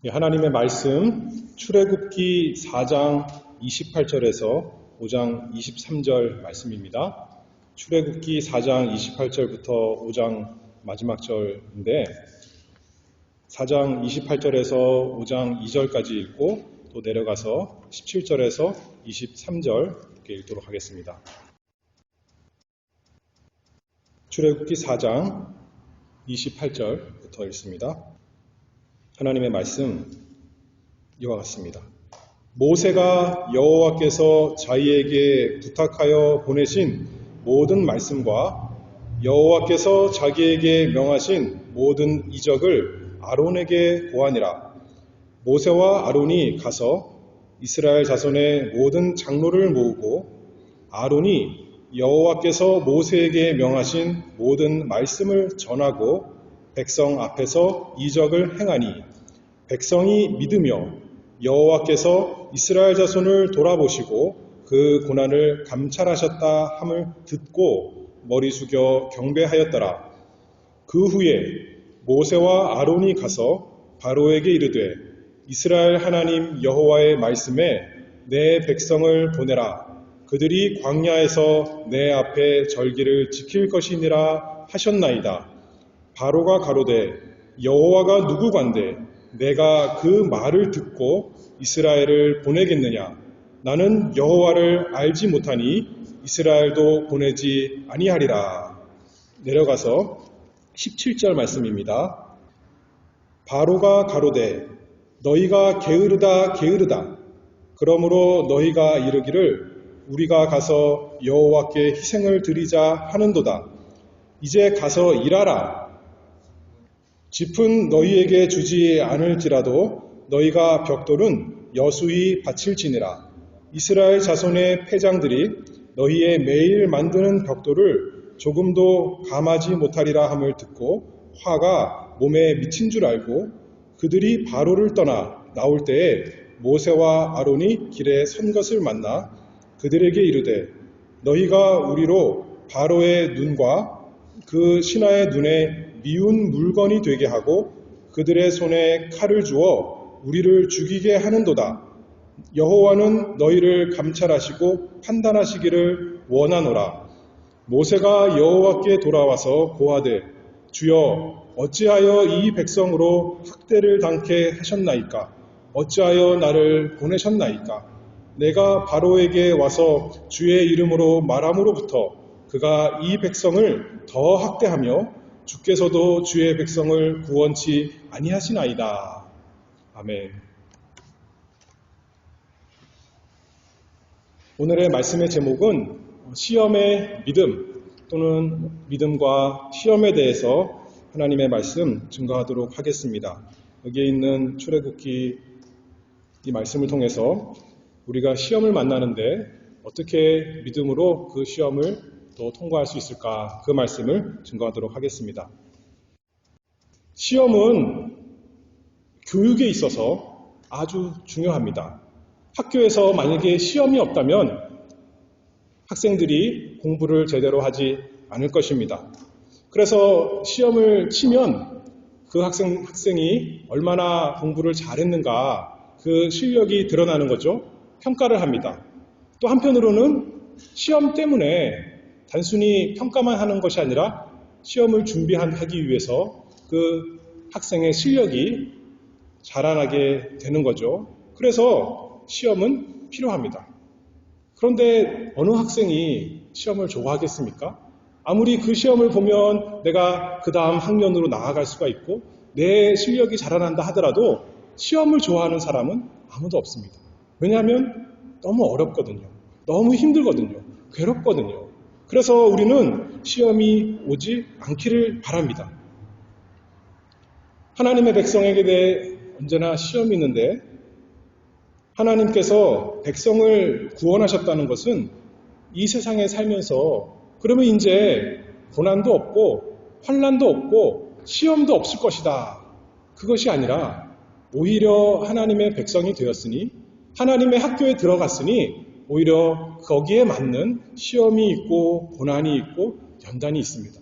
하나님의 말씀 출애굽기 4장 28절에서 5장 23절 말씀입니다. 출애굽기 4장 28절부터 5장 마지막 절인데 4장 28절에서 5장 2절까지 읽고 또 내려가서 17절에서 23절 이렇게 읽도록 하겠습니다. 출애굽기 4장 28절부터 읽습니다. 하나님의 말씀 이와 같습니다. 모세가 여호와께서 자기에게 부탁하여 보내신 모든 말씀과 여호와께서 자기에게 명하신 모든 이적을 아론에게 고하니라. 모세와 아론이 가서 이스라엘 자손의 모든 장로를 모으고 아론이 여호와께서 모세에게 명하신 모든 말씀을 전하고 백성 앞에서 이적을 행하니 백성이 믿으며 여호와께서 이스라엘 자손을 돌아보시고 그 고난을 감찰하셨다 함을 듣고 머리 숙여 경배하였더라. 그 후에 모세와 아론이 가서 바로에게 이르되 이스라엘 하나님 여호와의 말씀에 내 백성을 보내라. 그들이 광야에서 내 앞에 절기를 지킬 것이니라 하셨나이다. 바로가 가로되 여호와가 누구간데 내가 그 말을 듣고 이스라엘을 보내겠느냐. 나는 여호와를 알지 못하니 이스라엘도 보내지 아니하리라. 내려가서 17절 말씀입니다. 바로가 가로되 너희가 게으르다 게으르다. 그러므로 너희가 이르기를 우리가 가서 여호와께 희생을 드리자 하는도다. 이제 가서 일하라. 짚은 너희에게 주지 않을지라도 너희가 벽돌은 여수히 바칠지니라. 이스라엘 자손의 패장들이 너희의 매일 만드는 벽돌을 조금도 감하지 못하리라 함을 듣고 화가 몸에 미친 줄 알고 그들이 바로를 떠나 나올 때에 모세와 아론이 길에 선 것을 만나 그들에게 이르되 너희가 우리로 바로의 눈과 그 신하의 눈에 미운 물건이 되게 하고 그들의 손에 칼을 주어 우리를 죽이게 하는도다. 여호와는 너희를 감찰하시고 판단하시기를 원하노라. 모세가 여호와께 돌아와서 고하되 주여 어찌하여 이 백성으로 학대를 당케 하셨나이까? 어찌하여 나를 보내셨나이까? 내가 바로에게 와서 주의 이름으로 말함으로부터 그가 이 백성을 더 학대하며 주께서도 주의 백성을 구원치 아니하시나이다. 아멘. 오늘의 말씀의 제목은 시험의 믿음 또는 믿음과 시험에 대해서 하나님의 말씀 증거하도록 하겠습니다. 여기에 있는 출애굽기 이 말씀을 통해서 우리가 시험을 만나는데 어떻게 믿음으로 그 시험을 또 통과할 수 있을까? 그 말씀을 증거하도록 하겠습니다. 시험은 교육에 있어서 아주 중요합니다. 학교에서 만약에 시험이 없다면 학생들이 공부를 제대로 하지 않을 것입니다. 그래서 시험을 치면 그 학생이 얼마나 공부를 잘했는가 그 실력이 드러나는 거죠. 평가를 합니다. 또 한편으로는 시험 때문에 단순히 평가만 하는 것이 아니라 시험을 준비하기 위해서 그 학생의 실력이 자라나게 되는 거죠. 그래서 시험은 필요합니다. 그런데 어느 학생이 시험을 좋아하겠습니까? 아무리 그 시험을 보면 내가 그 다음 학년으로 나아갈 수가 있고 내 실력이 자라난다 하더라도 시험을 좋아하는 사람은 아무도 없습니다. 왜냐하면 너무 어렵거든요. 너무 힘들거든요. 괴롭거든요. 그래서 우리는 시험이 오지 않기를 바랍니다. 하나님의 백성에게 대해 언제나 시험이 있는데 하나님께서 백성을 구원하셨다는 것은 이 세상에 살면서 그러면 이제 고난도 없고 환난도 없고 시험도 없을 것이다. 그것이 아니라 오히려 하나님의 백성이 되었으니 하나님의 학교에 들어갔으니 오히려 거기에 맞는 시험이 있고 고난이 있고 연단이 있습니다.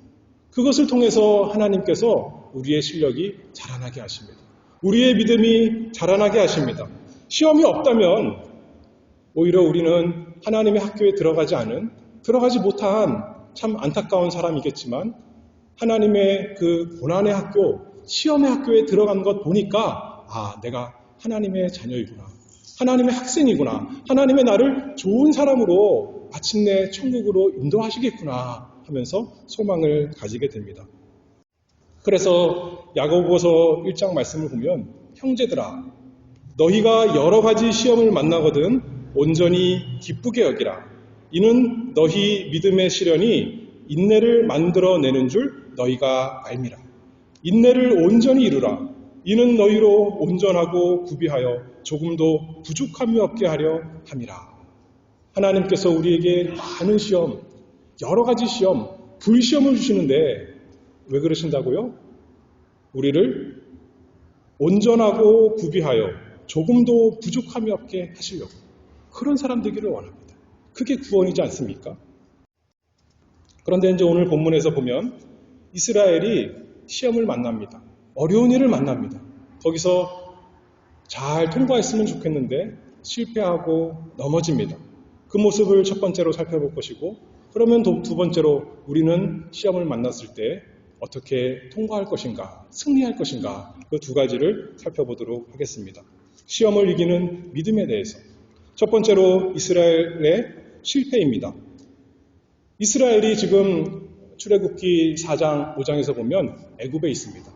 그것을 통해서 하나님께서 우리의 실력이 자라나게 하십니다. 우리의 믿음이 자라나게 하십니다. 시험이 없다면 오히려 우리는 하나님의 학교에 들어가지 못한 참 안타까운 사람이겠지만 하나님의 그 고난의 학교, 시험의 학교에 들어간 것 보니까 내가 하나님의 자녀이구나. 하나님의 학생이구나. 하나님의 나를 좋은 사람으로 마침내 천국으로 인도하시겠구나 하면서 소망을 가지게 됩니다. 그래서 야고보서 1장 말씀을 보면 형제들아 너희가 여러 가지 시험을 만나거든 온전히 기쁘게 여기라. 이는 너희 믿음의 시련이 인내를 만들어내는 줄 너희가 알미라. 인내를 온전히 이루라. 이는 너희로 온전하고 구비하여 조금도 부족함이 없게 하려 함이라. 하나님께서 우리에게 많은 시험, 여러 가지 시험, 불시험을 주시는데 왜 그러신다고요? 우리를 온전하고 구비하여 조금도 부족함이 없게 하시려고. 그런 사람 되기를 원합니다. 그게 구원이지 않습니까? 그런데 이제 오늘 본문에서 보면 이스라엘이 시험을 만납니다. 어려운 일을 만납니다. 거기서 잘 통과했으면 좋겠는데 실패하고 넘어집니다. 그 모습을 첫 번째로 살펴볼 것이고 그러면 두 번째로 우리는 시험을 만났을 때 어떻게 통과할 것인가, 승리할 것인가 그 두 가지를 살펴보도록 하겠습니다. 시험을 이기는 믿음에 대해서 첫 번째로 이스라엘의 실패입니다. 이스라엘이 지금 출애굽기 4장, 5장에서 보면 애굽에 있습니다.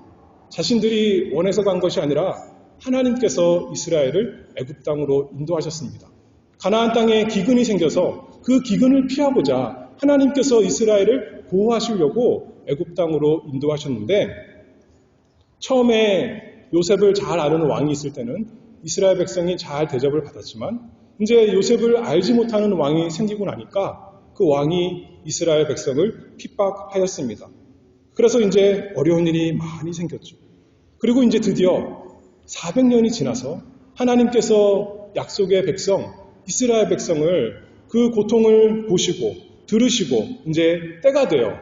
자신들이 원해서 간 것이 아니라 하나님께서 이스라엘을 애굽 땅으로 인도하셨습니다. 가나안 땅에 기근이 생겨서 그 기근을 피하고자 하나님께서 이스라엘을 보호하시려고 애굽 땅으로 인도하셨는데 처음에 요셉을 잘 아는 왕이 있을 때는 이스라엘 백성이 잘 대접을 받았지만 이제 요셉을 알지 못하는 왕이 생기고 나니까 그 왕이 이스라엘 백성을 핍박하였습니다. 그래서 이제 어려운 일이 많이 생겼죠. 그리고 이제 드디어 400년이 지나서 하나님께서 약속의 백성, 이스라엘 백성을 그 고통을 보시고 들으시고 이제 때가 되어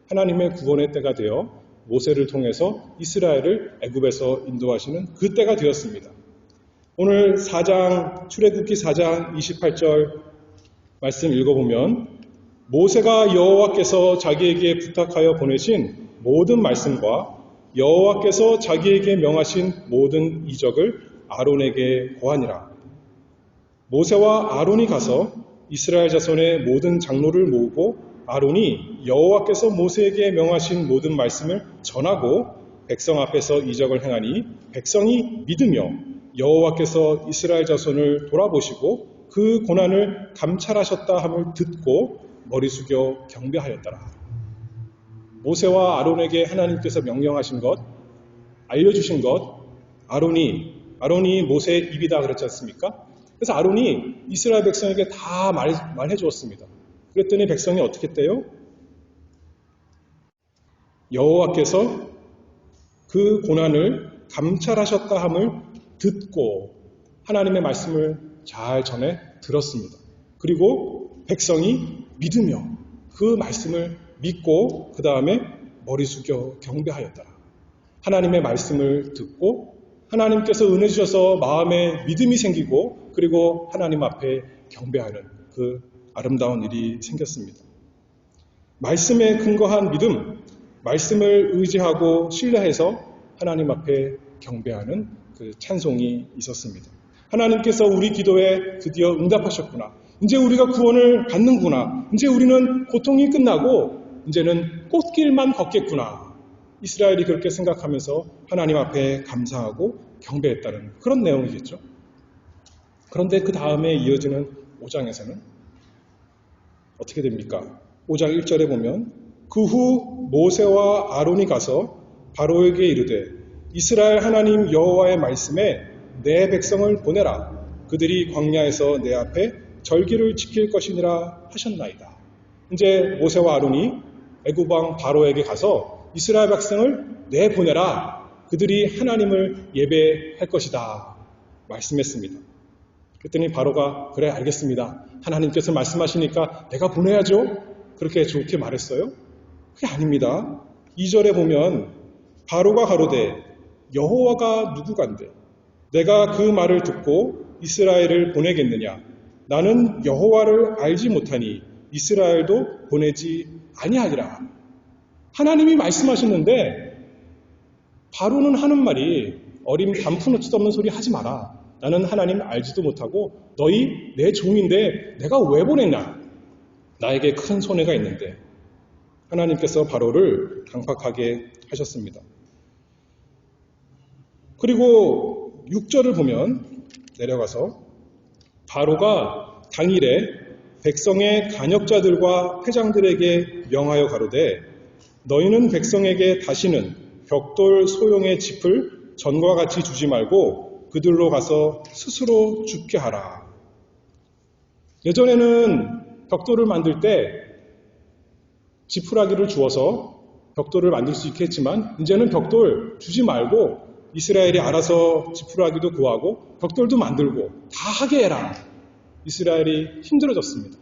하나님의 구원의 때가 되어 모세를 통해서 이스라엘을 애굽에서 인도하시는 그 때가 되었습니다. 오늘 4장 출애굽기 4장 28절 말씀 읽어보면 모세가 여호와께서 자기에게 부탁하여 보내신 모든 말씀과 여호와께서 자기에게 명하신 모든 이적을 아론에게 고하니라. 모세와 아론이 가서 이스라엘 자손의 모든 장로를 모으고 아론이 여호와께서 모세에게 명하신 모든 말씀을 전하고 백성 앞에서 이적을 행하니 백성이 믿으며 여호와께서 이스라엘 자손을 돌아보시고 그 고난을 감찰하셨다 함을 듣고 머리 숙여 경배하였더라. 모세와 아론에게 하나님께서 명령하신 것, 알려주신 것, 아론이 모세의 입이다 그랬지 않습니까? 그래서 아론이 이스라엘 백성에게 다 말해 주었습니다. 그랬더니 백성이 어떻게 했대요? 여호와께서 그 고난을 감찰하셨다 함을 듣고 하나님의 말씀을 잘 전해 들었습니다. 그리고 백성이 믿으며 그 말씀을 믿고 그 다음에 머리 숙여 경배하였더라. 하나님의 말씀을 듣고 하나님께서 은혜 주셔서 마음에 믿음이 생기고 그리고 하나님 앞에 경배하는 그 아름다운 일이 생겼습니다. 말씀에 근거한 믿음, 말씀을 의지하고 신뢰해서 하나님 앞에 경배하는 그 찬송이 있었습니다. 하나님께서 우리 기도에 드디어 응답하셨구나. 이제 우리가 구원을 받는구나. 이제 우리는 고통이 끝나고 이제는 꽃길만 걷겠구나. 이스라엘이 그렇게 생각하면서 하나님 앞에 감사하고 경배했다는 그런 내용이겠죠. 그런데 그 다음에 이어지는 5장에서는 어떻게 됩니까? 5장 1절에 보면 그 후 모세와 아론이 가서 바로에게 이르되 이스라엘 하나님 여호와의 말씀에 내 백성을 보내라. 그들이 광야에서 내 앞에 절기를 지킬 것이니라 하셨나이다. 이제 모세와 아론이 애굽 왕 바로에게 가서 이스라엘 백성을 내보내라. 그들이 하나님을 예배할 것이다. 말씀했습니다. 그랬더니 바로가 그래 알겠습니다. 하나님께서 말씀하시니까 내가 보내야죠. 그렇게 좋게 말했어요? 그게 아닙니다. 2절에 보면 바로가 가로되 여호와가 누구간데 내가 그 말을 듣고 이스라엘을 보내겠느냐? 나는 여호와를 알지 못하니 이스라엘도 보내지 아니하리라. 하나님이 말씀하셨는데 바로는 하는 말이 어림 단푼어치도 없는 소리 하지 마라. 나는 하나님 알지도 못하고 너희 내 종인데 내가 왜 보냈냐? 나에게 큰 손해가 있는데. 하나님께서 바로를 강팍하게 하셨습니다. 그리고 6절을 보면 내려가서 바로가 당일에 백성의 간역자들과 회장들에게 명하여 가로되 너희는 백성에게 다시는 벽돌 소용의 짚을 전과 같이 주지 말고 그들로 가서 스스로 죽게 하라. 예전에는 벽돌을 만들 때 지푸라기를 주어서 벽돌을 만들 수 있게 했지만 이제는 벽돌 주지 말고 이스라엘이 알아서 지푸라기도 구하고 벽돌도 만들고 다 하게 해라. 이스라엘이 힘들어졌습니다.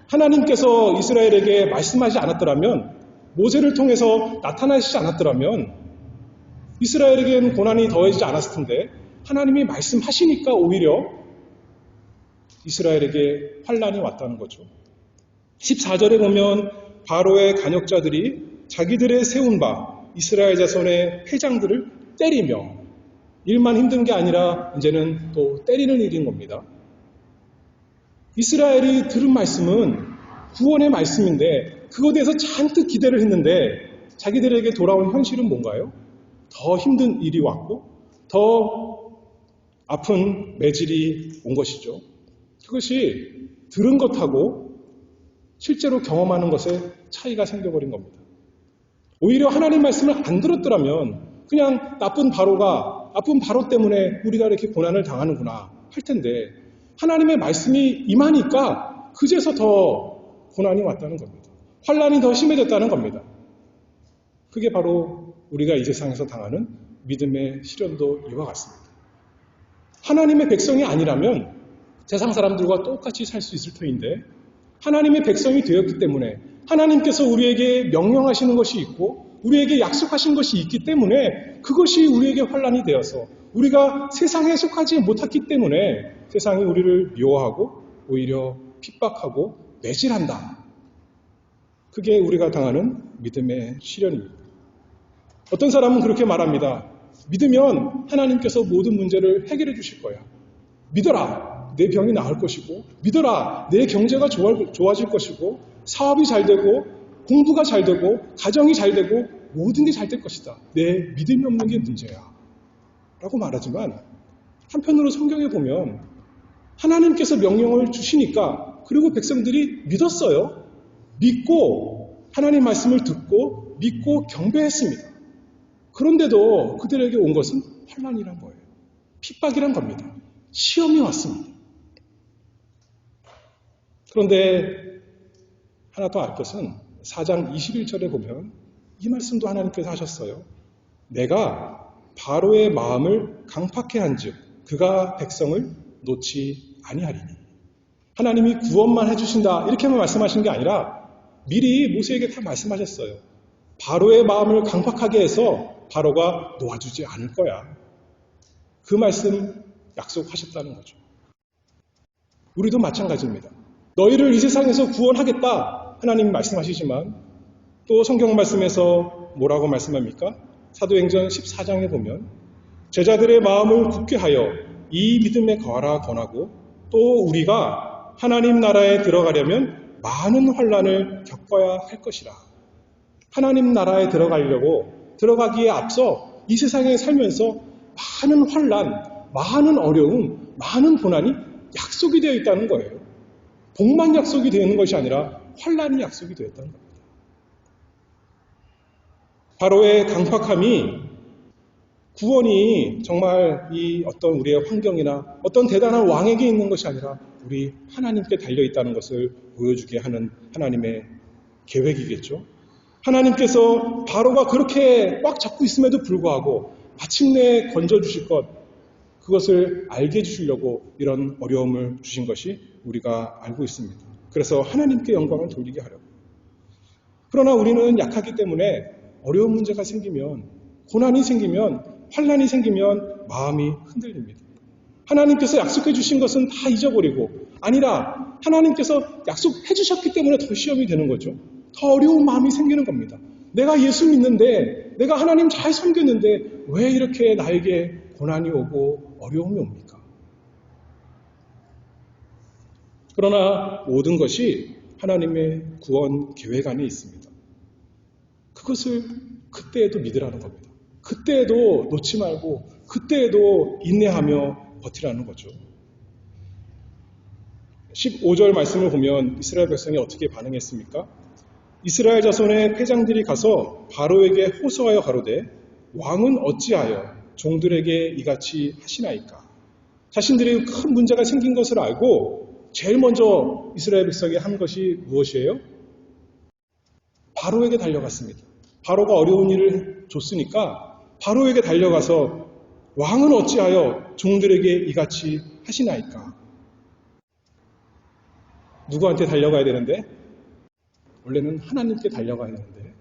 하나님께서 이스라엘에게 말씀하지 않았더라면, 모세를 통해서 나타나시지 않았더라면 이스라엘에게는 고난이 더해지지 않았을 텐데 하나님이 말씀하시니까 오히려 이스라엘에게 환난이 왔다는 거죠. 14절에 보면 바로의 간역자들이 자기들의 세운 바 이스라엘 자손의 회장들을 때리며, 일만 힘든 게 아니라 이제는 또 때리는 일인 겁니다. 이스라엘이 들은 말씀은 구원의 말씀인데 그것에 대해서 잔뜩 기대를 했는데 자기들에게 돌아온 현실은 뭔가요? 더 힘든 일이 왔고 더 아픈 매질이 온 것이죠. 그것이 들은 것하고 실제로 경험하는 것에 차이가 생겨버린 겁니다. 오히려 하나님 말씀을 안 들었더라면 그냥 나쁜 바로 때문에 우리가 이렇게 고난을 당하는구나 할 텐데 하나님의 말씀이 임하니까 그제서 더 고난이 왔다는 겁니다. 환난이 더 심해졌다는 겁니다. 그게 바로 우리가 이 세상에서 당하는 믿음의 시련도 이와 같습니다. 하나님의 백성이 아니라면 세상 사람들과 똑같이 살 수 있을 터인데 하나님의 백성이 되었기 때문에 하나님께서 우리에게 명령하시는 것이 있고 우리에게 약속하신 것이 있기 때문에 그것이 우리에게 환난이 되어서 우리가 세상에 속하지 못했기 때문에 세상이 우리를 미워하고 오히려 핍박하고 매질한다. 그게 우리가 당하는 믿음의 시련입니다. 어떤 사람은 그렇게 말합니다. 믿으면 하나님께서 모든 문제를 해결해 주실 거야. 믿어라. 내 병이 나을 것이고 믿어라. 내 경제가 좋아질 것이고 사업이 잘 되고 공부가 잘 되고 가정이 잘 되고 모든 게 잘 될 것이다. 내 믿음이 없는 게 문제야. 라고 말하지만 한편으로 성경에 보면 하나님께서 명령을 주시니까 그리고 백성들이 믿었어요. 믿고 하나님 말씀을 듣고 믿고 경배했습니다. 그런데도 그들에게 온 것은 환난이란 거예요. 핍박이란 겁니다. 시험이 왔습니다. 그런데 하나 더 알 것은 4장 21절에 보면 이 말씀도 하나님께서 하셨어요. 내가 바로의 마음을 강팍해 한즉 그가 백성을 놓지 아니하리니. 하나님이 구원만 해주신다 이렇게만 말씀하신 게 아니라 미리 모세에게 다 말씀하셨어요. 바로의 마음을 강팍하게 해서 바로가 놓아주지 않을 거야. 그 말씀 약속하셨다는 거죠. 우리도 마찬가지입니다. 너희를 이 세상에서 구원하겠다 하나님 말씀하시지만 또 성경 말씀에서 뭐라고 말씀합니까? 사도행전 14장에 보면 제자들의 마음을 굳게 하여 이 믿음에 거하라 권하고 또 우리가 하나님 나라에 들어가려면 많은 환난을 겪어야 할 것이라. 하나님 나라에 들어가기에 앞서 이 세상에 살면서 많은 환난, 많은 어려움, 많은 고난이 약속이 되어 있다는 거예요. 복만 약속이 되어 있는 것이 아니라 환난이 약속이 되었다는 겁니다. 바로의 강팍함이 구원이 정말 이 어떤 우리의 환경이나 어떤 대단한 왕에게 있는 것이 아니라 우리 하나님께 달려있다는 것을 보여주게 하는 하나님의 계획이겠죠. 하나님께서 바로가 그렇게 꽉 잡고 있음에도 불구하고 마침내 건져주실 것, 그것을 알게 해주시려고 이런 어려움을 주신 것이 우리가 알고 있습니다. 그래서 하나님께 영광을 돌리게 하려고. 그러나 우리는 약하기 때문에 어려운 문제가 생기면, 고난이 생기면 환난이 생기면 마음이 흔들립니다. 하나님께서 약속해 주신 것은 다 잊어버리고 아니라 하나님께서 약속해 주셨기 때문에 더 시험이 되는 거죠. 더 어려운 마음이 생기는 겁니다. 내가 예수 믿는데 내가 하나님 잘 섬겼는데 왜 이렇게 나에게 고난이 오고 어려움이 옵니까? 그러나 모든 것이 하나님의 구원 계획 안에 있습니다. 그것을 그때에도 믿으라는 겁니다. 그때에도 놓지 말고 그때에도 인내하며 버티라는 거죠. 15절 말씀을 보면 이스라엘 백성이 어떻게 반응했습니까? 이스라엘 자손의 패장들이 가서 바로에게 호소하여 가로되 왕은 어찌하여 종들에게 이같이 하시나이까? 자신들이 큰 문제가 생긴 것을 알고 제일 먼저 이스라엘 백성이 한 것이 무엇이에요? 바로에게 달려갔습니다. 바로가 어려운 일을 줬으니까 바로에게 달려가서 왕은 어찌하여 종들에게 이같이 하시나이까? 누구한테 달려가야 되는데? 원래는 하나님께 달려가야 되는데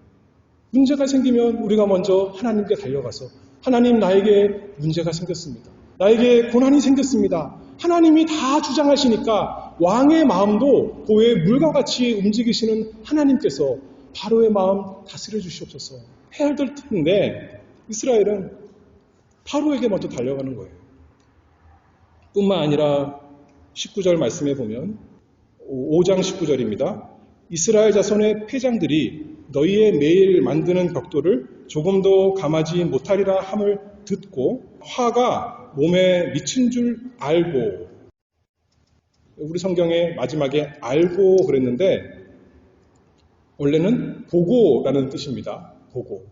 문제가 생기면 우리가 먼저 하나님께 달려가서 하나님 나에게 문제가 생겼습니다. 나에게 고난이 생겼습니다. 하나님이 다 주장하시니까 왕의 마음도 고의 물과 같이 움직이시는 하나님께서 바로의 마음 다스려 주시옵소서 해야 될 텐데 이스라엘은 바로에게 먼저 달려가는 거예요. 뿐만 아니라 19절 말씀에 보면 5장 19절입니다. 이스라엘 자손의 패장들이 너희의 매일 만드는 벽돌을 조금도 감하지 못하리라 함을 듣고 화가 몸에 미친 줄 알고 우리 성경의 마지막에 알고 그랬는데 원래는 보고라는 뜻입니다. 보고.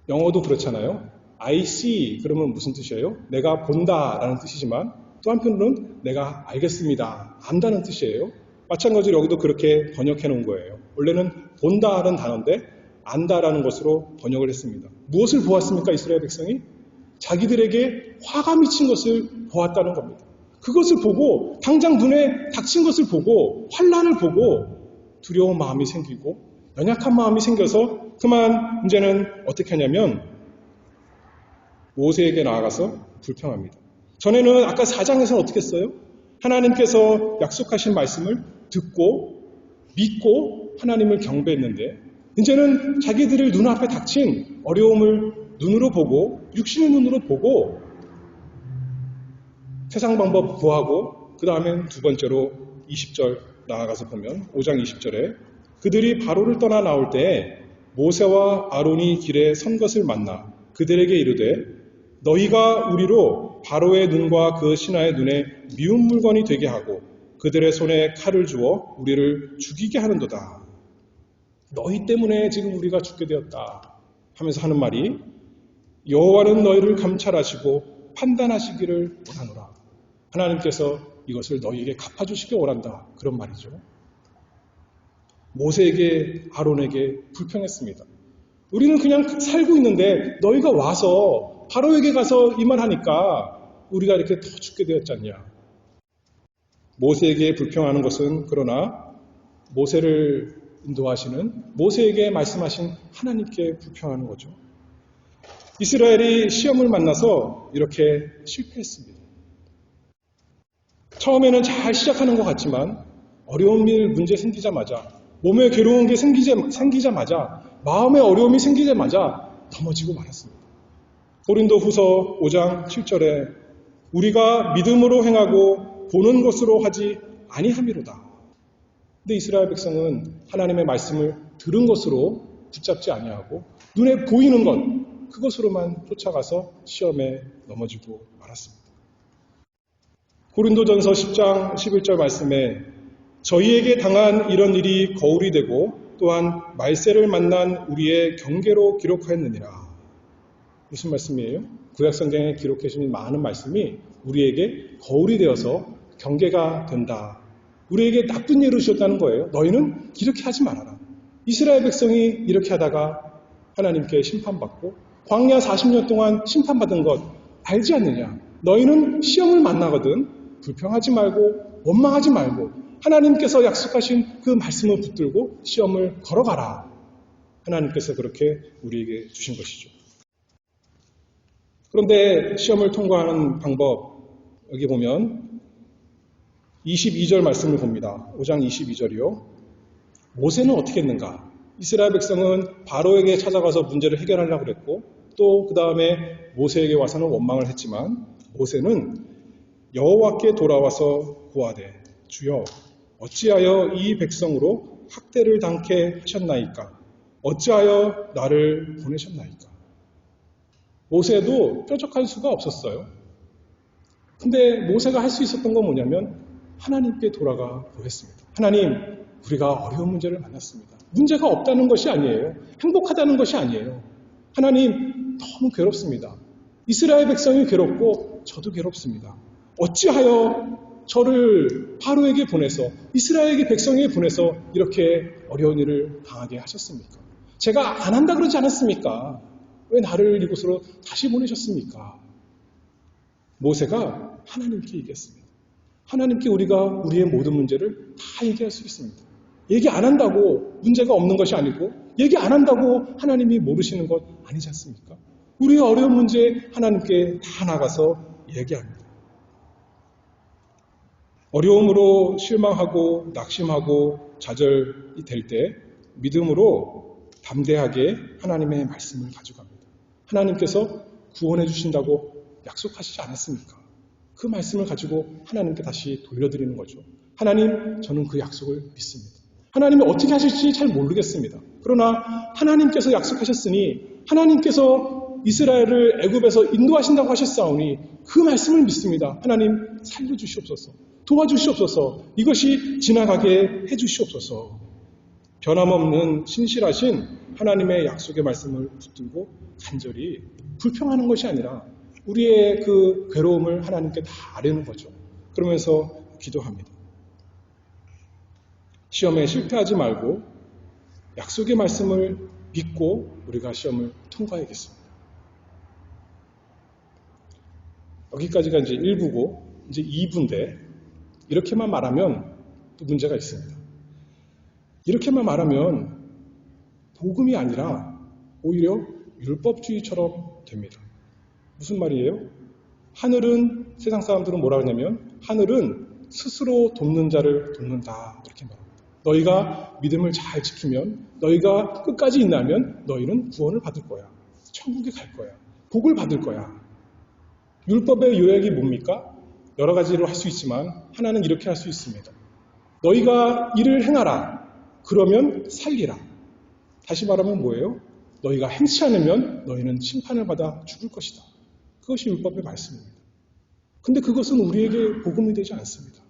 영어도 그렇잖아요. I see 그러면 무슨 뜻이에요? 내가 본다라는 뜻이지만 또 한편으로는 내가 알겠습니다. 안다는 뜻이에요. 마찬가지로 여기도 그렇게 번역해 놓은 거예요. 원래는 본다라는 단어인데 안다라는 것으로 번역을 했습니다. 무엇을 보았습니까? 이스라엘 백성이? 자기들에게 화가 미친 것을 보았다는 겁니다. 그것을 보고 당장 눈에 닥친 것을 보고 환난을 보고 두려운 마음이 생기고 연약한 마음이 생겨서 그만 이제는 어떻게 하냐면 모세에게 나아가서 불평합니다. 전에는 아까 4장에서는 어떻게 했어요? 하나님께서 약속하신 말씀을 듣고 믿고 하나님을 경배했는데 이제는 자기들을 눈앞에 닥친 어려움을 눈으로 보고 육신의 눈으로 보고 세상 방법 구하고 그 다음엔 두 번째로 20절 나아가서 보면 5장 20절에 그들이 바로를 떠나 나올 때 모세와 아론이 길에 선 것을 만나 그들에게 이르되 너희가 우리로 바로의 눈과 그 신하의 눈에 미운 물건이 되게 하고 그들의 손에 칼을 주어 우리를 죽이게 하는도다. 너희 때문에 지금 우리가 죽게 되었다 하면서 하는 말이 여호와는 너희를 감찰하시고 판단하시기를 원하노라. 하나님께서 이것을 너희에게 갚아주시길 원한다. 그런 말이죠. 모세에게 아론에게 불평했습니다. 우리는 그냥 살고 있는데 너희가 와서 바로에게 가서 이 말 하니까 우리가 이렇게 더 죽게 되었지 않냐. 모세에게 불평하는 것은 그러나 모세를 인도하시는 모세에게 말씀하신 하나님께 불평하는 거죠. 이스라엘이 시험을 만나서 이렇게 실패했습니다. 처음에는 잘 시작하는 것 같지만 어려운 일 문제 생기자마자 몸에 괴로운 게 생기자마자 마음에 어려움이 생기자마자 넘어지고 말았습니다. 고린도 후서 5장 7절에 우리가 믿음으로 행하고 보는 것으로 하지 아니함이로다. 근데 이스라엘 백성은 하나님의 말씀을 들은 것으로 붙잡지 아니하고 눈에 보이는 것 그것으로만 쫓아가서 시험에 넘어지고 말았습니다. 고린도전서 10장 11절 말씀에 저희에게 당한 이런 일이 거울이 되고 또한 말세를 만난 우리의 경계로 기록하였느니라. 무슨 말씀이에요? 구약성경에 기록해 주신 많은 말씀이 우리에게 거울이 되어서 경계가 된다. 우리에게 나쁜 예를 주셨다는 거예요. 너희는 이렇게 하지 말아라. 이스라엘 백성이 이렇게 하다가 하나님께 심판받고 광야 40년 동안 심판받은 것 알지 않느냐. 너희는 시험을 만나거든 불평하지 말고 원망하지 말고 하나님께서 약속하신 그 말씀을 붙들고 시험을 걸어가라. 하나님께서 그렇게 우리에게 주신 것이죠. 그런데 시험을 통과하는 방법, 여기 보면 22절 말씀을 봅니다. 5장 22절이요. 모세는 어떻게 했는가? 이스라엘 백성은 바로에게 찾아가서 문제를 해결하려고 그랬고, 또 그 다음에 모세에게 와서는 원망을 했지만, 모세는 여호와께 돌아와서 고하되, 주여 어찌하여 이 백성으로 학대를 당케 하셨나이까? 어찌하여 나를 보내셨나이까? 모세도 뾰족할 수가 없었어요. 근데 모세가 할 수 있었던 건 뭐냐면 하나님께 돌아가 고했습니다. 하나님, 우리가 어려운 문제를 만났습니다. 문제가 없다는 것이 아니에요. 행복하다는 것이 아니에요. 하나님, 너무 괴롭습니다. 이스라엘 백성이 괴롭고 저도 괴롭습니다. 어찌하여 저를 바로에게 보내서 이스라엘 백성에게 보내서 이렇게 어려운 일을 당하게 하셨습니까? 제가 안 한다 그러지 않았습니까? 왜 나를 이곳으로 다시 보내셨습니까? 모세가 하나님께 얘기했습니다. 하나님께 우리가 우리의 모든 문제를 다 얘기할 수 있습니다. 얘기 안 한다고 문제가 없는 것이 아니고 얘기 안 한다고 하나님이 모르시는 것 아니지 않습니까? 우리의 어려운 문제 하나님께 다 나가서 얘기합니다. 어려움으로 실망하고 낙심하고 좌절이 될 때 믿음으로 담대하게 하나님의 말씀을 가져갑니다. 하나님께서 구원해 주신다고 약속하시지 않았습니까? 그 말씀을 가지고 하나님께 다시 돌려드리는 거죠. 하나님, 저는 그 약속을 믿습니다. 하나님이 어떻게 하실지 잘 모르겠습니다. 그러나 하나님께서 약속하셨으니 하나님께서 이스라엘을 애굽에서 인도하신다고 하셨사오니 그 말씀을 믿습니다. 하나님 살려주시옵소서. 도와주시옵소서. 이것이 지나가게 해주시옵소서. 변함없는 신실하신 하나님의 약속의 말씀을 붙들고 간절히 불평하는 것이 아니라 우리의 그 괴로움을 하나님께 다 아뢰는 거죠. 그러면서 기도합니다. 시험에 실패하지 말고 약속의 말씀을 믿고 우리가 시험을 통과해야겠습니다. 여기까지가 이제 1부고 이제 2부인데 이렇게만 말하면 또 문제가 있습니다. 이렇게만 말하면 복음이 아니라 오히려 율법주의처럼 됩니다. 무슨 말이에요? 하늘은 세상 사람들은 뭐라 하냐면 하늘은 스스로 돕는 자를 돕는다 이렇게 말합니다. 너희가 믿음을 잘 지키면 너희가 끝까지 인내하면 너희는 구원을 받을 거야. 천국에 갈 거야. 복을 받을 거야. 율법의 요약이 뭡니까? 여러 가지로 할 수 있지만 하나는 이렇게 할 수 있습니다. 너희가 이를 행하라. 그러면 살리라. 다시 말하면 뭐예요? 너희가 행치 않으면 너희는 심판을 받아 죽을 것이다. 그것이 율법의 말씀입니다. 근데 그것은 우리에게 복음이 되지 않습니다.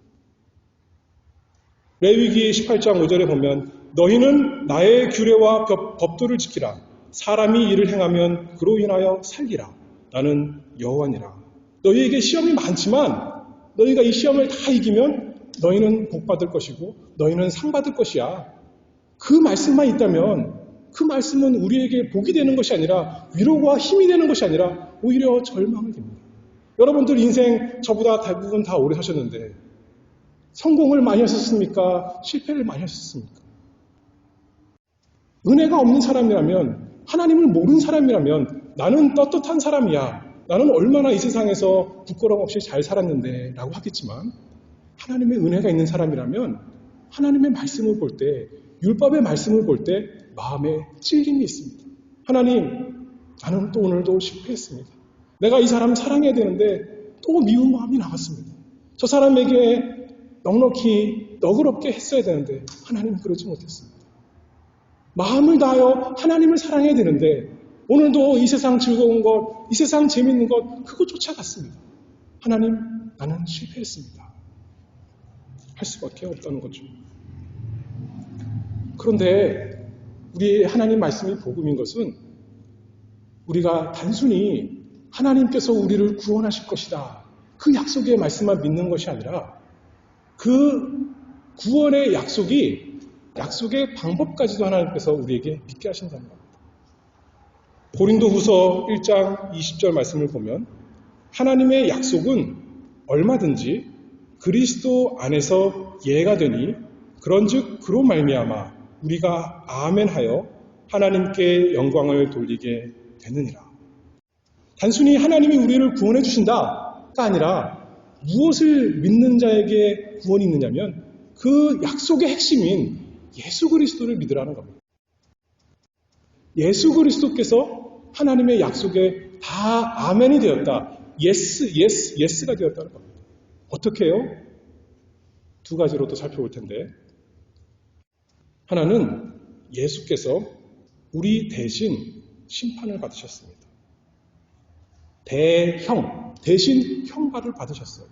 레위기 18장 5절에 보면 너희는 나의 규례와 법도를 지키라. 사람이 이를 행하면 그로 인하여 살리라. 나는 여호와니라. 너희에게 시험이 많지만 너희가 이 시험을 다 이기면 너희는 복 받을 것이고 너희는 상 받을 것이야. 그 말씀만 있다면 그 말씀은 우리에게 복이 되는 것이 아니라 위로와 힘이 되는 것이 아니라 오히려 절망을 줍니다. 여러분들 인생 저보다 대부분 다 오래 사셨는데 성공을 많이 하셨습니까? 실패를 많이 하셨습니까? 은혜가 없는 사람이라면 하나님을 모르는 사람이라면 나는 떳떳한 사람이야. 나는 얼마나 이 세상에서 부끄러움 없이 잘 살았는데 라고 하겠지만 하나님의 은혜가 있는 사람이라면 하나님의 말씀을 볼 때 율법의 말씀을 볼 때 마음에 찔림이 있습니다. 하나님, 나는 또 오늘도 실패했습니다. 내가 이 사람 사랑해야 되는데 또 미운 마음이 나왔습니다. 저 사람에게 넉넉히 너그럽게 했어야 되는데 하나님 그러지 못했습니다. 마음을 다하여 하나님을 사랑해야 되는데 오늘도 이 세상 즐거운 것, 이 세상 재밌는 것 그거 쫓아갔습니다. 하나님, 나는 실패했습니다. 할 수밖에 없다는 거죠. 그런데 우리 하나님 말씀이 복음인 것은 우리가 단순히 하나님께서 우리를 구원하실 것이다. 그 약속의 말씀만 믿는 것이 아니라 그 구원의 약속의 방법까지도 하나님께서 우리에게 믿게 하신다는 겁니다. 고린도후서 1장 20절 말씀을 보면 하나님의 약속은 얼마든지 그리스도 안에서 예가 되니 그런즉 그로 말미암아 우리가 아멘하여 하나님께 영광을 돌리게 되느니라. 단순히 하나님이 우리를 구원해 주신다가 아니라 무엇을 믿는 자에게 구원이 있느냐면 그 약속의 핵심인 예수 그리스도를 믿으라는 겁니다. 예수 그리스도께서 하나님의 약속에 다 아멘이 되었다. 예스가 되었다는 겁니다. 어떻게 해요? 두 가지로 또 살펴볼 텐데, 하나는 예수께서 우리 대신 심판을 받으셨습니다. 대신 형벌을 받으셨어요.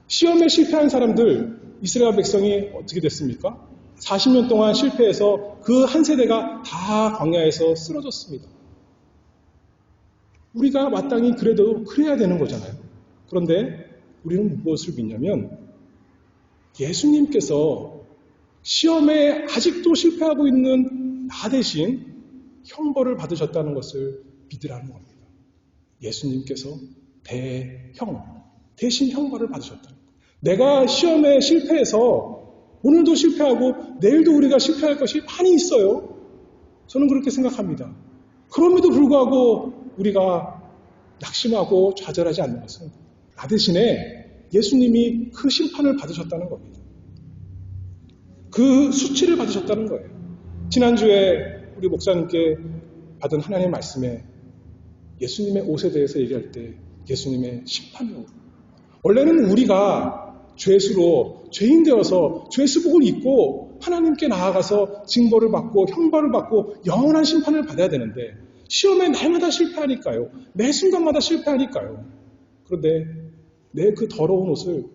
시험에 실패한 사람들, 이스라엘 백성이 어떻게 됐습니까? 40년 동안 실패해서 그 한 세대가 다 광야에서 쓰러졌습니다. 우리가 마땅히 그래도 그래야 되는 거잖아요. 그런데 우리는 무엇을 믿냐면 예수님께서 시험에 아직도 실패하고 있는 나 대신 형벌을 받으셨다는 것을 믿으라는 겁니다. 예수님께서 대신 형벌을 받으셨다는 겁니다. 내가 시험에 실패해서 오늘도 실패하고 내일도 우리가 실패할 것이 많이 있어요. 저는 그렇게 생각합니다. 그럼에도 불구하고 우리가 낙심하고 좌절하지 않는 것은 나 대신에 예수님이 그 심판을 받으셨다는 겁니다. 그 수치를 받으셨다는 거예요. 지난주에 우리 목사님께 받은 하나님의 말씀에 예수님의 옷에 대해서 얘기할 때 예수님의 심판이요. 원래는 우리가 죄수로 죄인 되어서 죄수복을 입고 하나님께 나아가서 징벌을 받고 형벌을 받고 영원한 심판을 받아야 되는데 시험에 날마다 실패하니까요. 매 순간마다 실패하니까요. 그런데 내 그 더러운 옷을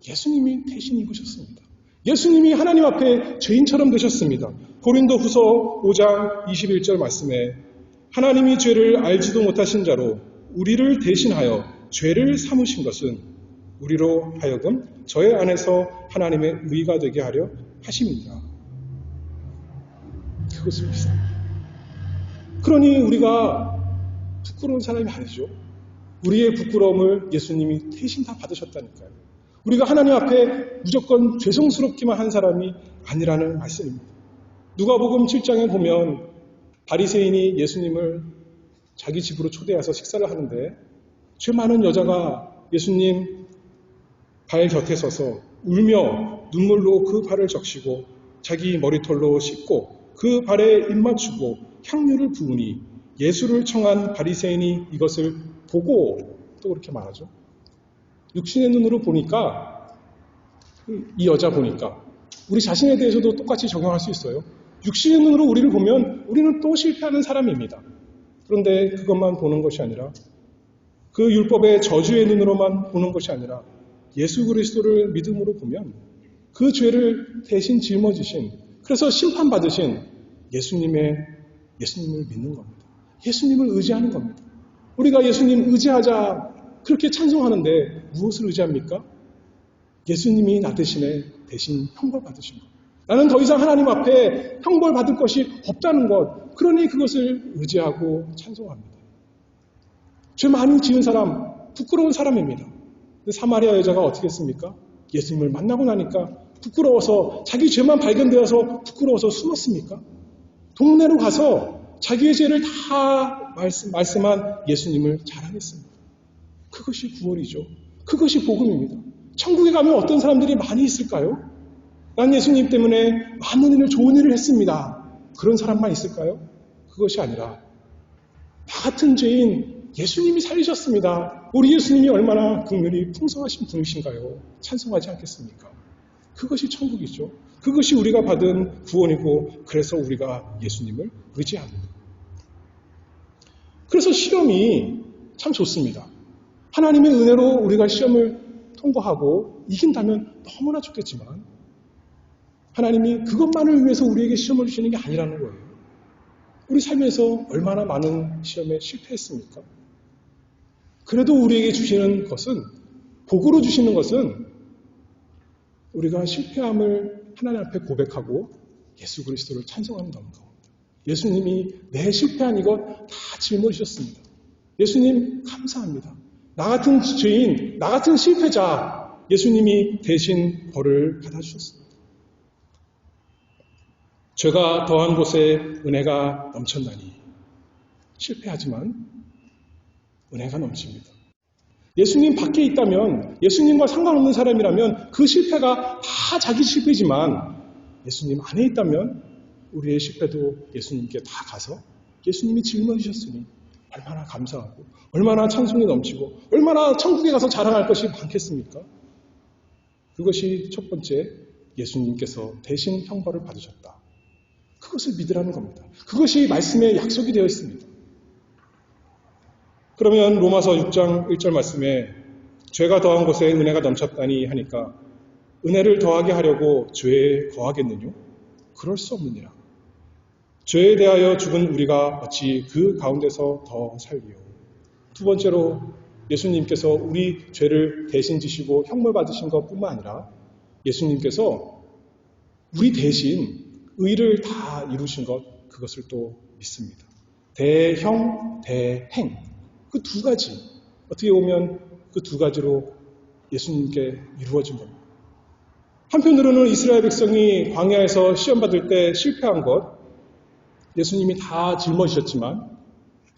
예수님이 대신 입으셨습니다. 예수님이 하나님 앞에 죄인처럼 되셨습니다. 고린도후서 5장 21절 말씀에 하나님이 죄를 알지도 못하신 자로 우리를 대신하여 죄를 삼으신 것은 우리로 하여금 저의 안에서 하나님의 의가 되게 하려 하심이니라. 그것을 믿습니다. 그러니 우리가 부끄러운 사람이 아니죠. 우리의 부끄러움을 예수님이 대신 다 받으셨다니까요. 우리가 하나님 앞에 무조건 죄송스럽기만 한 사람이 아니라는 말씀입니다. 누가복음 7장에 보면 바리새인이 예수님을 자기 집으로 초대해서 식사를 하는데 죄 많은 여자가 예수님 발 곁에 서서 울며 눈물로 그 발을 적시고 자기 머리털로 씻고 그 발에 입 맞추고 향유를 부으니 예수를 청한 바리새인이 이것을 보고 또 그렇게 말하죠. 육신의 눈으로 보니까 이 여자 보니까 우리 자신에 대해서도 똑같이 적용할 수 있어요. 육신의 눈으로 우리를 보면 우리는 또 실패하는 사람입니다. 그런데 그것만 보는 것이 아니라 그 율법의 저주의 눈으로만 보는 것이 아니라 예수 그리스도를 믿음으로 보면 그 죄를 대신 짊어지신 그래서 심판받으신 예수님을 믿는 겁니다. 예수님을 의지하는 겁니다. 우리가 예수님 의지하자 그렇게 찬송하는데 무엇을 의지합니까? 예수님이 나 대신 형벌 받으신 것. 나는 더 이상 하나님 앞에 형벌 받을 것이 없다는 것. 그러니 그것을 의지하고 찬송합니다. 죄 많이 지은 사람, 부끄러운 사람입니다. 사마리아 여자가 어떻게 했습니까? 예수님을 만나고 나니까 부끄러워서 자기 죄만 발견되어서 부끄러워서 숨었습니까? 동네로 가서 자기의 죄를 다 말씀한 예수님을 자랑했습니다. 그것이 구원이죠. 그것이 복음입니다. 천국에 가면 어떤 사람들이 많이 있을까요? 난 예수님 때문에 많은 일을 좋은 일을 했습니다. 그런 사람만 있을까요? 그것이 아니라 나 같은 죄인 예수님이 살리셨습니다. 우리 예수님이 얼마나 긍휼이 풍성하신 분이신가요? 찬송하지 않겠습니까? 그것이 천국이죠. 그것이 우리가 받은 구원이고 그래서 우리가 예수님을 의지합니다. 그래서 시험이 참 좋습니다. 하나님의 은혜로 우리가 시험을 통과하고 이긴다면 너무나 좋겠지만 하나님이 그것만을 위해서 우리에게 시험을 주시는 게 아니라는 거예요. 우리 삶에서 얼마나 많은 시험에 실패했습니까? 그래도 우리에게 주시는 것은 복으로 주시는 것은 우리가 실패함을 하나님 앞에 고백하고 예수 그리스도를 찬송하는 겁니다. 예수님이 내 실패한 이것 다 짊어지셨습니다. 예수님 감사합니다. 나 같은 죄인, 나 같은 실패자 예수님이 대신 벌을 받아주셨습니다. 죄가 더한 곳에 은혜가 넘쳤나니 실패하지만 은혜가 넘칩니다. 예수님 밖에 있다면, 예수님과 상관없는 사람이라면 그 실패가 다 자기 실패지만 예수님 안에 있다면 우리의 실패도 예수님께 다 가서 예수님이 짊어지셨으니 얼마나 감사하고 얼마나 찬송이 넘치고 얼마나 천국에 가서 자랑할 것이 많겠습니까? 그것이 첫 번째, 예수님께서 대신 형벌을 받으셨다. 그것을 믿으라는 겁니다. 그것이 말씀에 약속이 되어 있습니다. 그러면 로마서 6장 1절 말씀에 죄가 더한 곳에 은혜가 넘쳤다니 하니까 은혜를 더하게 하려고 죄에 거하겠느냐? 그럴 수 없느니라. 죄에 대하여 죽은 우리가 어찌 그 가운데서 더 살리요. 두 번째로 예수님께서 우리 죄를 대신 지시고 형벌 받으신 것뿐만 아니라 예수님께서 우리 대신 의를 다 이루신 것, 그것을 또 믿습니다. 대형, 대행. 그 두 가지, 어떻게 보면 그 두 가지로 예수님께 이루어진 겁니다. 한편으로는 이스라엘 백성이 광야에서 시험받을 때 실패한 것, 예수님이 다 짊어지셨지만,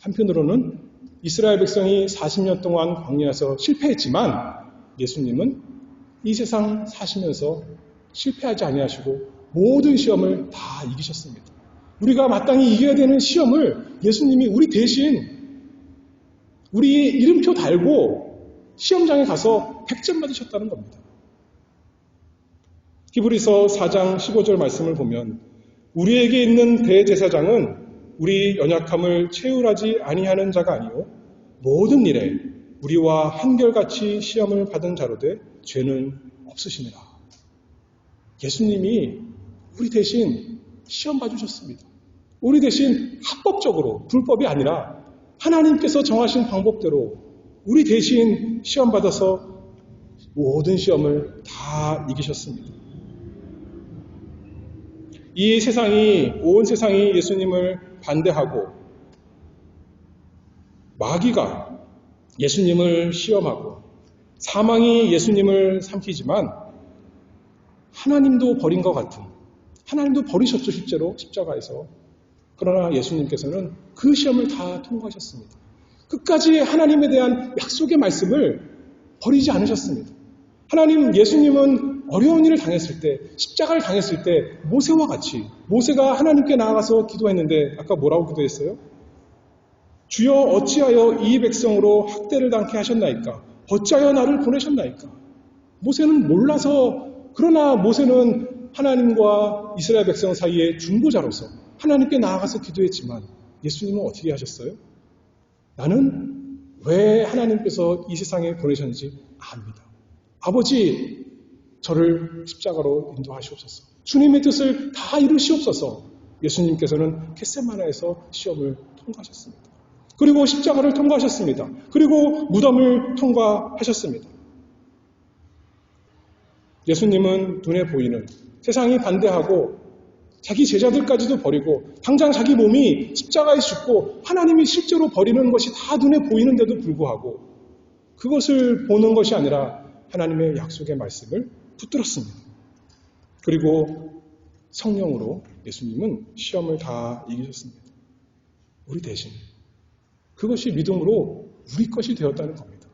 한편으로는 이스라엘 백성이 40년 동안 광야에서 실패했지만 예수님은 이 세상 사시면서 실패하지 아니하시고 모든 시험을 다 이기셨습니다. 우리가 마땅히 이겨야 되는 시험을 예수님이 우리 대신 우리 이름표 달고 시험장에 가서 100점 받으셨다는 겁니다. 히브리서 4장 15절 말씀을 보면 우리에게 있는 대제사장은 우리 연약함을 채울하지 아니하는 자가 아니요 모든 일에 우리와 한결같이 시험을 받은 자로되 죄는 없으시니라. 예수님이 우리 대신 시험 봐주셨습니다. 우리 대신 합법적으로, 불법이 아니라 하나님께서 정하신 방법대로 우리 대신 시험 받아서 모든 시험을 다 이기셨습니다. 이 세상이, 온 세상이 예수님을 반대하고 마귀가 예수님을 시험하고 사망이 예수님을 삼키지만 하나님도 버린 것 같은, 하나님도 버리셨죠, 실제로 십자가에서. 그러나 예수님께서는 그 시험을 다 통과하셨습니다. 끝까지 하나님에 대한 약속의 말씀을 버리지 않으셨습니다. 예수님은 어려운 일을 당했을 때, 십자가를 당했을 때 모세와 같이, 모세가 하나님께 나아가서 기도했는데 아까 뭐라고 기도했어요? 주여 어찌하여 이 백성으로 학대를 당케 하셨나이까? 어찌하여 나를 보내셨나이까? 모세는 몰라서, 그러나 모세는 하나님과 이스라엘 백성 사이의 중보자로서 하나님께 나아가서 기도했지만 예수님은 어떻게 하셨어요? 나는 왜 하나님께서 이 세상에 보내셨는지 압니다. 아버지, 저를 십자가로 인도하시옵소서. 주님의 뜻을 다 이루시옵소서. 예수님께서는 겟세마네에서 시험을 통과하셨습니다. 그리고 십자가를 통과하셨습니다. 그리고 무덤을 통과하셨습니다. 예수님은 눈에 보이는, 세상이 반대하고 자기 제자들까지도 버리고 당장 자기 몸이 십자가에 죽고 하나님이 실제로 버리는 것이 다 눈에 보이는데도 불구하고 그것을 보는 것이 아니라 하나님의 약속의 말씀을 붙들었습니다. 그리고 성령으로 예수님은 시험을 다 이기셨습니다. 우리 대신. 그것이 믿음으로 우리 것이 되었다는 겁니다.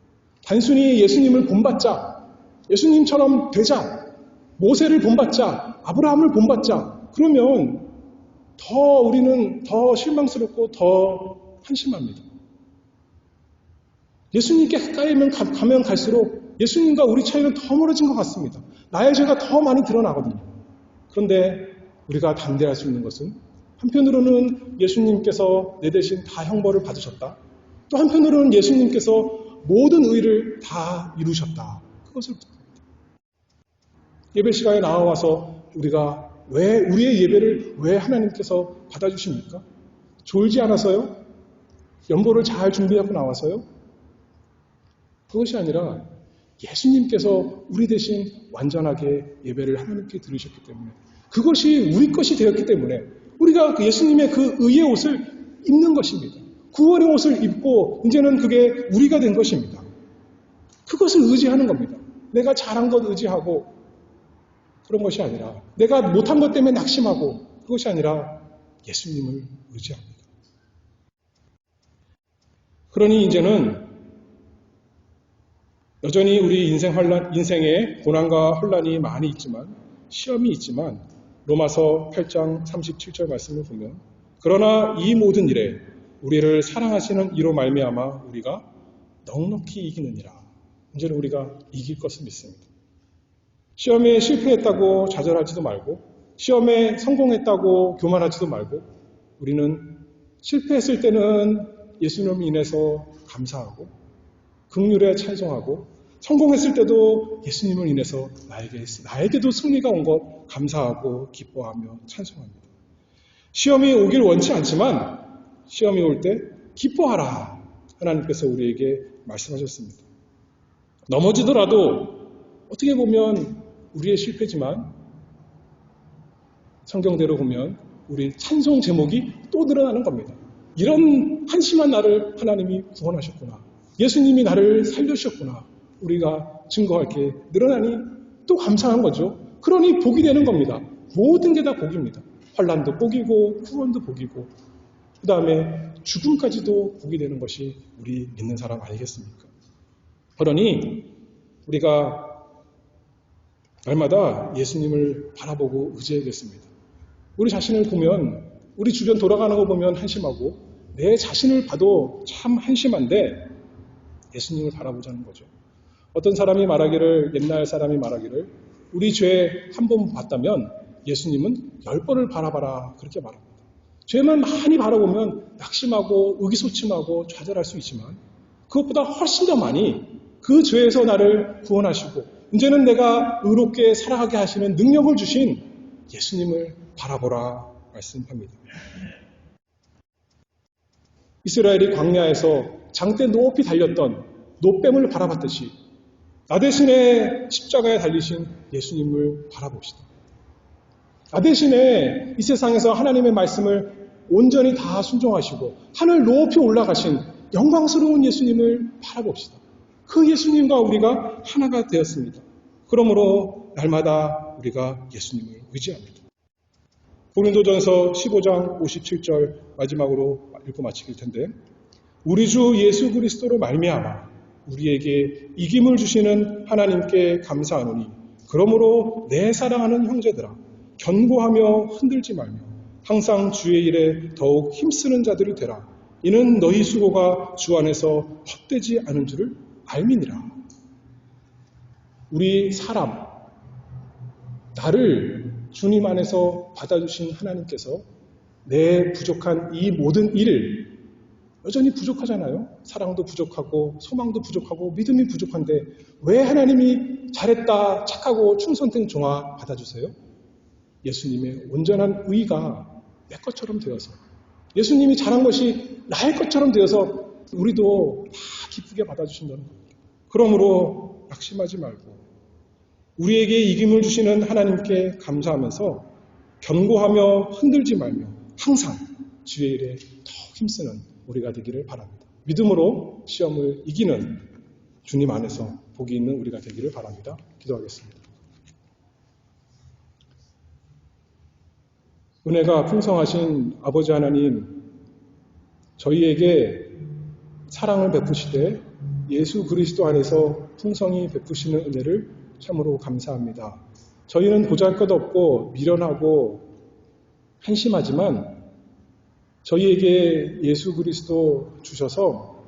단순히 예수님을 본받자, 예수님처럼 되자, 모세를 본받자, 아브라함을 본받자, 그러면 우리는 더 실망스럽고 더 한심합니다. 예수님께 가까이 가면 갈수록 예수님과 우리 차이는 더 멀어진 것 같습니다. 나의 죄가 더 많이 드러나거든요. 그런데 우리가 담대할 수 있는 것은 한편으로는 예수님께서 내 대신 다 형벌을 받으셨다. 또 한편으로는 예수님께서 모든 의를 다 이루셨다. 그것을 부탁합니다. 예배 시간에 나와서 우리가 우리의 예배를 왜 하나님께서 받아주십니까? 졸지 않아서요? 연보를 잘 준비하고 나와서요? 그것이 아니라 예수님께서 우리 대신 완전하게 예배를 하나님께 드리셨기 때문에, 그것이 우리 것이 되었기 때문에 우리가 예수님의 그 의의 옷을 입는 것입니다. 구원의 옷을 입고 이제는 그게 우리가 된 것입니다. 그것을 의지하는 겁니다. 내가 잘한 것 의지하고 그런 것이 아니라, 내가 못한 것 때문에 낙심하고, 그것이 아니라 예수님을 의지합니다. 그러니 이제는 여전히 우리 인생에 고난과 혼란이 많이 있지만, 시험이 있지만, 로마서 8장 37절 말씀을 보면, 그러나 이 모든 일에 우리를 사랑하시는 이로 말미암아 우리가 넉넉히 이기느니라. 이제는 우리가 이길 것을 믿습니다. 시험에 실패했다고 좌절하지도 말고, 시험에 성공했다고 교만하지도 말고, 우리는 실패했을 때는 예수님을 인해서 감사하고, 긍휼에 찬송하고, 성공했을 때도 예수님을 인해서 나에게도 승리가 온 것 감사하고 기뻐하며 찬송합니다. 시험이 오길 원치 않지만 시험이 올 때 기뻐하라. 하나님께서 우리에게 말씀하셨습니다. 넘어지더라도 어떻게 보면 우리의 실패지만 성경대로 보면 우리 찬송 제목이 또 늘어나는 겁니다. 이런 한심한 나를 하나님이 구원하셨구나. 예수님이 나를 살려주셨구나. 우리가 증거할 게 늘어나니 또 감사한 거죠. 그러니 복이 되는 겁니다. 모든 게 다 복입니다. 환난도 복이고 구원도 복이고 그 다음에 죽음까지도 복이 되는 것이 우리 믿는 사람 아니겠습니까? 그러니 우리가 날마다 예수님을 바라보고 의지해야겠습니다. 우리 자신을 보면 우리 주변 돌아가는 거 보면 한심하고 내 자신을 봐도 참 한심한데 예수님을 바라보자는 거죠. 어떤 사람이 말하기를 옛날 사람이 말하기를 우리 죄 한 번 봤다면 예수님은 10번을 바라봐라 그렇게 말합니다. 죄만 많이 바라보면 낙심하고 의기소침하고 좌절할 수 있지만 그것보다 훨씬 더 많이 그 죄에서 나를 구원하시고 이제는 내가 의롭게 살아가게 하시는 능력을 주신 예수님을 바라보라 말씀합니다. 이스라엘이 광야에서 장대 높이 달렸던 노뱀을 바라봤듯이 나 대신에 십자가에 달리신 예수님을 바라봅시다. 나 대신에 이 세상에서 하나님의 말씀을 온전히 다 순종하시고 하늘 높이 올라가신 영광스러운 예수님을 바라봅시다. 그 예수님과 우리가 하나가 되었습니다. 그러므로 날마다 우리가 예수님을 의지합니다. 고린도전서 15장 57절 마지막으로 읽고 마칠 텐데 우리 주 예수 그리스도로 말미암아 우리에게 이김을 주시는 하나님께 감사하노니 그러므로 내 사랑하는 형제들아 견고하며 흔들지 말며 항상 주의 일에 더욱 힘쓰는 자들이 되라. 이는 너희 수고가 주 안에서 헛되지 않은 줄을 알미니라. 우리 사람, 나를 주님 안에서 받아주신 하나님께서 내 부족한 이 모든 일을 여전히 부족하잖아요. 사랑도 부족하고 소망도 부족하고 믿음이 부족한데 왜 하나님이 잘했다 착하고 충성된 종아 받아주세요? 예수님의 온전한 의가 내 것처럼 되어서 예수님이 잘한 것이 나의 것처럼 되어서 우리도 다 기쁘게 받아주신다는 겁니다. 그러므로 낙심하지 말고 우리에게 이김을 주시는 하나님께 감사하면서 견고하며 흔들지 말며 항상 주의 일에 더 힘쓰는 우리가 되기를 바랍니다. 믿음으로 시험을 이기는 주님 안에서 복이 있는 우리가 되기를 바랍니다. 기도하겠습니다. 은혜가 풍성하신 아버지 하나님, 저희에게 사랑을 베푸시되 예수 그리스도 안에서 풍성히 베푸시는 은혜를 참으로 감사합니다. 저희는 보잘것없고 미련하고 한심하지만 저희에게 예수 그리스도 주셔서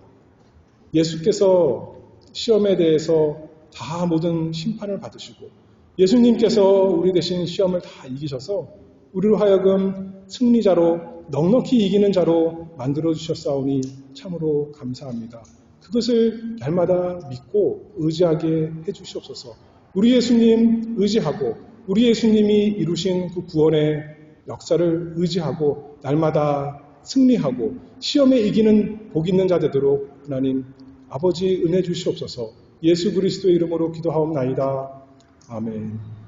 예수께서 시험에 대해서 다 모든 심판을 받으시고 예수님께서 우리 대신 시험을 다 이기셔서 우리로 하여금 승리자로 넉넉히 이기는 자로 만들어주셨사오니 참으로 감사합니다. 그것을 날마다 믿고 의지하게 해주시옵소서. 우리 예수님 의지하고 우리 예수님이 이루신 그 구원의 역사를 의지하고 날마다 승리하고 시험에 이기는 복 있는 자 되도록 하나님 아버지 은혜 주시옵소서. 예수 그리스도의 이름으로 기도하옵나이다. 아멘.